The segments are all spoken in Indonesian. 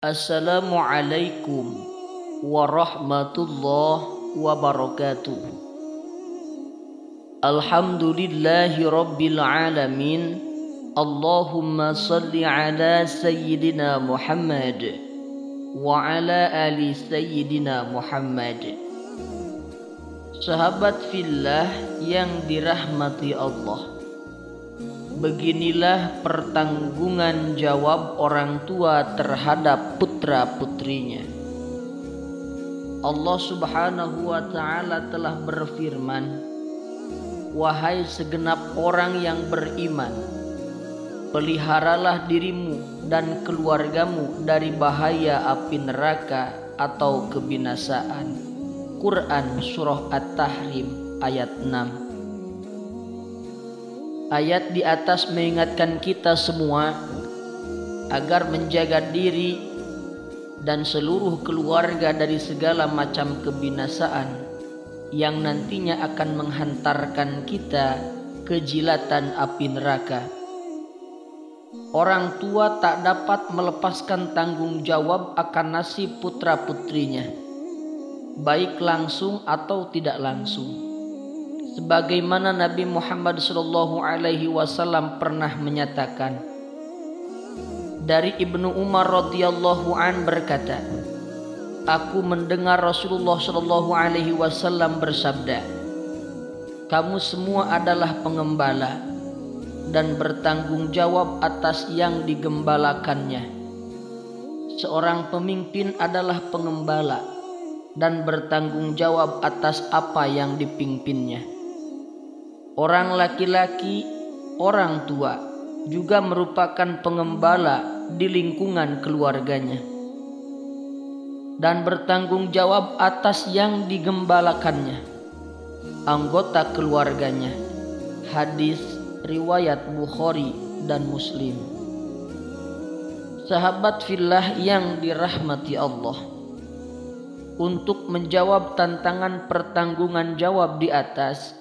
Assalamualaikum warahmatullahi wabarakatuh. Alhamdulillahi rabbil alamin. Allahumma salli ala sayyidina Muhammad wa ala ali sayyidina Muhammad. Sahabat fillah yang dirahmati Allah, beginilah pertanggungan jawab orang tua terhadap putra-putrinya. Allah Subhanahu wa ta'ala telah berfirman, "Wahai segenap orang yang beriman, peliharalah dirimu dan keluargamu dari bahaya api neraka atau kebinasaan." Quran Surah At-Tahrim ayat 6. Ayat di atas mengingatkan kita semua agar menjaga diri dan seluruh keluarga dari segala macam kebinasaan yang nantinya akan menghantarkan kita ke jilatan api neraka. Orang tua tak dapat melepaskan tanggung jawab akan nasib putra-putrinya, baik langsung atau tidak langsung. Sebagaimana Nabi Muhammad SAW pernah menyatakan, dari Ibnu Umar radhiyallahu an berkata, aku mendengar Rasulullah SAW bersabda, kamu semua adalah pengembala dan bertanggung jawab atas yang digembalakannya. Seorang pemimpin adalah pengembala dan bertanggung jawab atas apa yang dipimpinnya. Orang laki-laki, orang tua, juga merupakan pengembala di lingkungan keluarganya dan bertanggung jawab atas yang digembalakannya, anggota keluarganya. Hadis riwayat Bukhari dan Muslim. Sahabat fillah yang dirahmati Allah, untuk menjawab tantangan pertanggungan jawab di atas,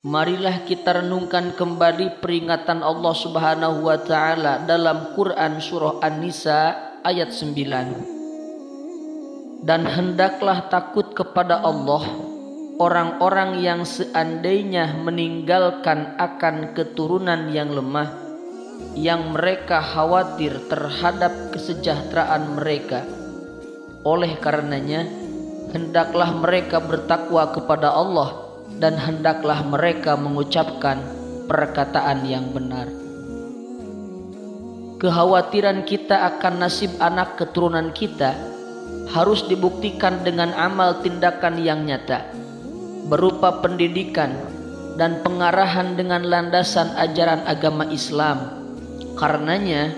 marilah kita renungkan kembali peringatan Allah Subhanahu wa ta'ala dalam Quran Surah An-Nisa ayat 9. Dan hendaklah takut kepada Allah orang-orang yang seandainya meninggalkan akan keturunan yang lemah, yang mereka khawatir terhadap kesejahteraan mereka. Oleh karenanya, hendaklah mereka bertakwa kepada Allah dan hendaklah mereka mengucapkan perkataan yang benar. Kekhawatiran kita akan nasib anak keturunan kita harus dibuktikan dengan amal tindakan yang nyata, berupa pendidikan dan pengarahan dengan landasan ajaran agama Islam. Karenanya,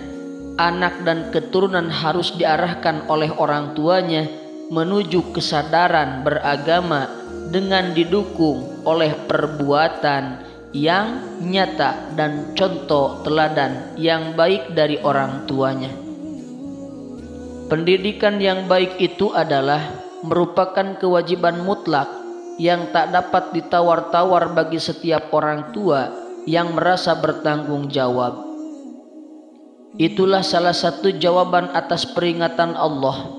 anak dan keturunan harus diarahkan oleh orang tuanya menuju kesadaran beragama dengan didukung oleh perbuatan yang nyata dan contoh teladan yang baik dari orang tuanya. Pendidikan yang baik itu adalah merupakan kewajiban mutlak yang tak dapat ditawar-tawar bagi setiap orang tua yang merasa bertanggung jawab. Itulah salah satu jawaban atas peringatan Allah,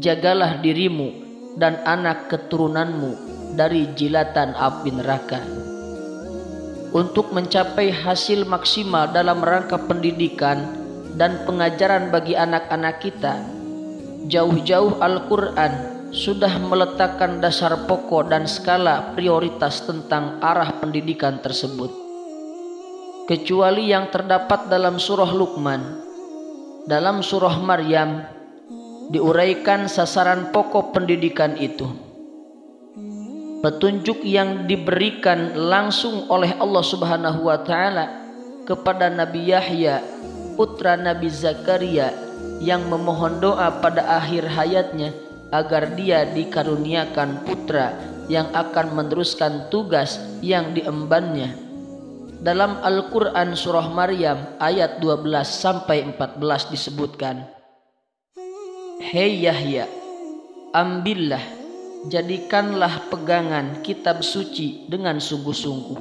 jagalah dirimu dan anak keturunanmu dari jilatan api neraka. Untuk mencapai hasil maksimal dalam rangka pendidikan dan pengajaran bagi anak-anak kita, jauh-jauh Al-Quran sudah meletakkan dasar pokok dan skala prioritas tentang arah pendidikan tersebut, kecuali yang terdapat dalam surah Luqman. Dalam surah Maryam diuraikan sasaran pokok pendidikan itu. Petunjuk yang diberikan langsung oleh Allah Subhanahu wa ta'ala kepada Nabi Yahya, putra Nabi Zakaria, yang memohon doa pada akhir hayatnya agar dia dikaruniakan putra yang akan meneruskan tugas yang diembannya. Dalam Al-Quran Surah Maryam ayat 12-14 disebutkan, Hei Yahya, ambillah, jadikanlah pegangan kitab suci dengan sungguh-sungguh.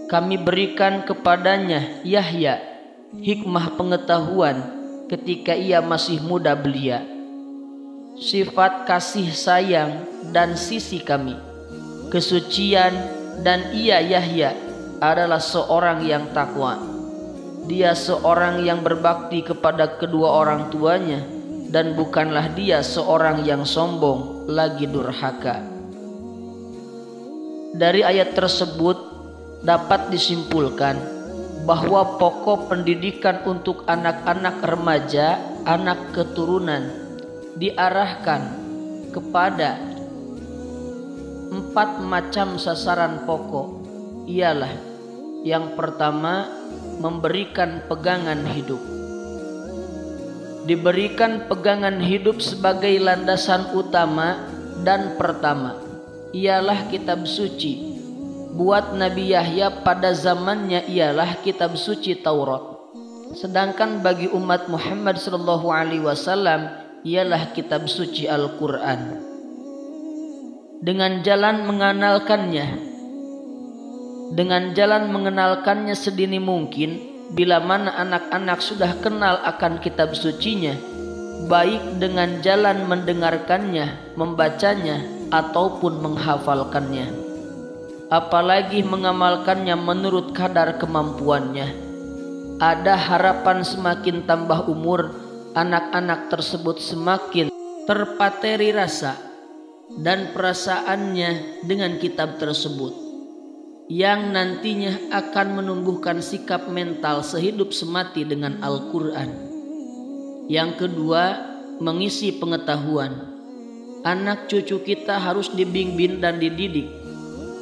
Kami berikan kepadanya Yahya hikmah pengetahuan ketika ia masih muda belia. Sifat kasih sayang dan sisi kami, kesucian, dan ia Yahya adalah seorang yang takwa. Dia seorang yang berbakti kepada kedua orang tuanya, dan bukanlah dia seorang yang sombong lagi durhaka. Dari ayat tersebut dapat disimpulkan bahwa pokok pendidikan untuk anak-anak remaja, anak keturunan, diarahkan kepada 4 macam sasaran pokok. Ialah yang pertama, memberikan pegangan hidup. Diberikan pegangan hidup sebagai landasan utama dan pertama ialah kitab suci. Buat Nabi Yahya pada zamannya ialah kitab suci Taurat. Sedangkan bagi umat Muhammad SAW ialah kitab suci Al-Quran. Dengan jalan mengenalkannya sedini mungkin, bila mana anak-anak sudah kenal akan kitab sucinya, baik dengan jalan mendengarkannya, membacanya, ataupun menghafalkannya, apalagi mengamalkannya menurut kadar kemampuannya. Ada harapan semakin tambah umur, anak-anak tersebut semakin terpateri rasa dan perasaannya dengan kitab tersebut, yang nantinya akan menumbuhkan sikap mental sehidup semati dengan Al-Quran. Yang kedua, mengisi pengetahuan. Anak cucu kita harus dibimbing dan dididik.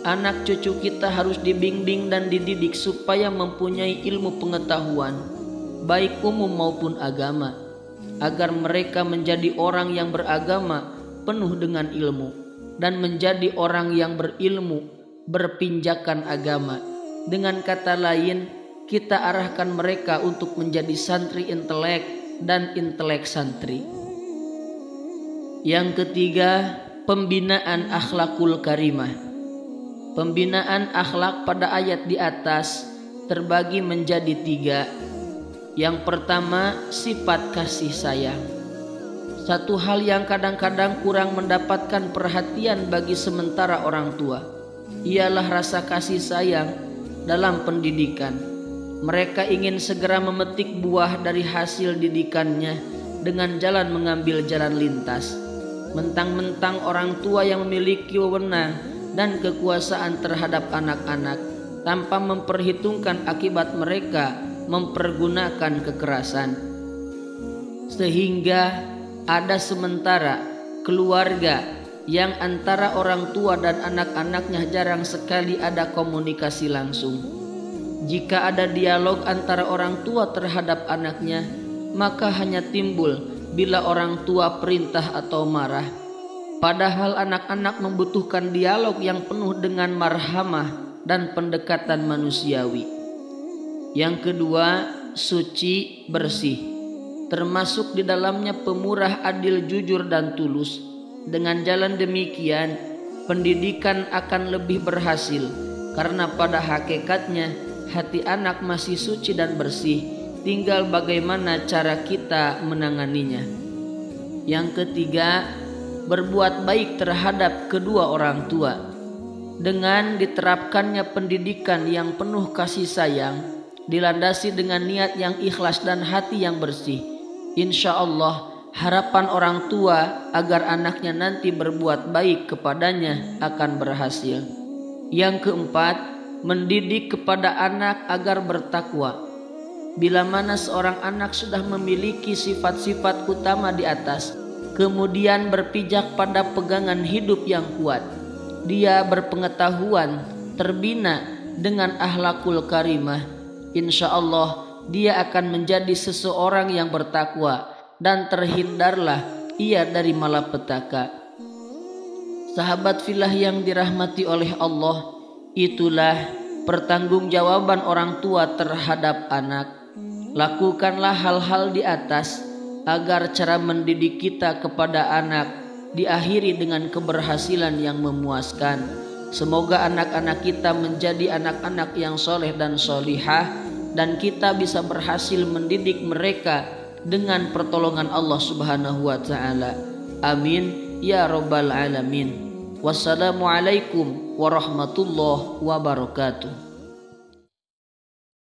Anak cucu kita harus dibimbing dan dididik supaya mempunyai ilmu pengetahuan, baik umum maupun agama, agar mereka menjadi orang yang beragama penuh dengan ilmu, dan menjadi orang yang berilmu berpinjakan agama. Dengan kata lain, kita arahkan mereka untuk menjadi santri intelek dan intelek santri. Yang ketiga, pembinaan akhlakul karimah. Pembinaan akhlak pada ayat di atas terbagi menjadi 3. Yang pertama, sifat kasih sayang. Satu hal yang kadang-kadang kurang mendapatkan perhatian bagi sementara orang tua ialah rasa kasih sayang dalam pendidikan. Mereka ingin segera memetik buah dari hasil didikannya dengan jalan mengambil jalan lintas. Mentang-mentang orang tua yang memiliki wewenang dan kekuasaan terhadap anak-anak tanpa memperhitungkan akibat mereka mempergunakan kekerasan. Sehingga ada sementara keluarga yang antara orang tua dan anak-anaknya jarang sekali ada komunikasi langsung. Jika ada dialog antara orang tua terhadap anaknya, maka hanya timbul bila orang tua perintah atau marah. Padahal anak-anak membutuhkan dialog yang penuh dengan marhamah dan pendekatan manusiawi. Yang kedua, suci bersih, termasuk di dalamnya pemurah, adil, jujur, dan tulus. Dengan jalan demikian, pendidikan akan lebih berhasil, karena pada hakikatnya hati anak masih suci dan bersih, tinggal bagaimana cara kita menanganinya. Yang ketiga, berbuat baik terhadap kedua orang tua. Dengan diterapkannya pendidikan yang penuh kasih sayang, dilandasi dengan niat yang ikhlas dan hati yang bersih, insya Allah harapan orang tua agar anaknya nanti berbuat baik kepadanya akan berhasil. Yang keempat, mendidik kepada anak agar bertakwa. Bila mana seorang anak sudah memiliki sifat-sifat utama di atas, kemudian berpijak pada pegangan hidup yang kuat, dia berpengetahuan, terbina dengan akhlakul karimah, insya Allah dia akan menjadi seseorang yang bertakwa dan terhindarlah ia dari malapetaka. Sahabat fillah yang dirahmati oleh Allah, itulah pertanggungjawaban orang tua terhadap anak. Lakukanlah hal-hal di atas agar cara mendidik kita kepada anak diakhiri dengan keberhasilan yang memuaskan. Semoga anak-anak kita menjadi anak-anak yang soleh dan solihah, dan kita bisa berhasil mendidik mereka dengan pertolongan Allah Subhanahu wa taala. Amin ya rabbal alamin. Wassalamualaikum warahmatullahi wabarakatuh.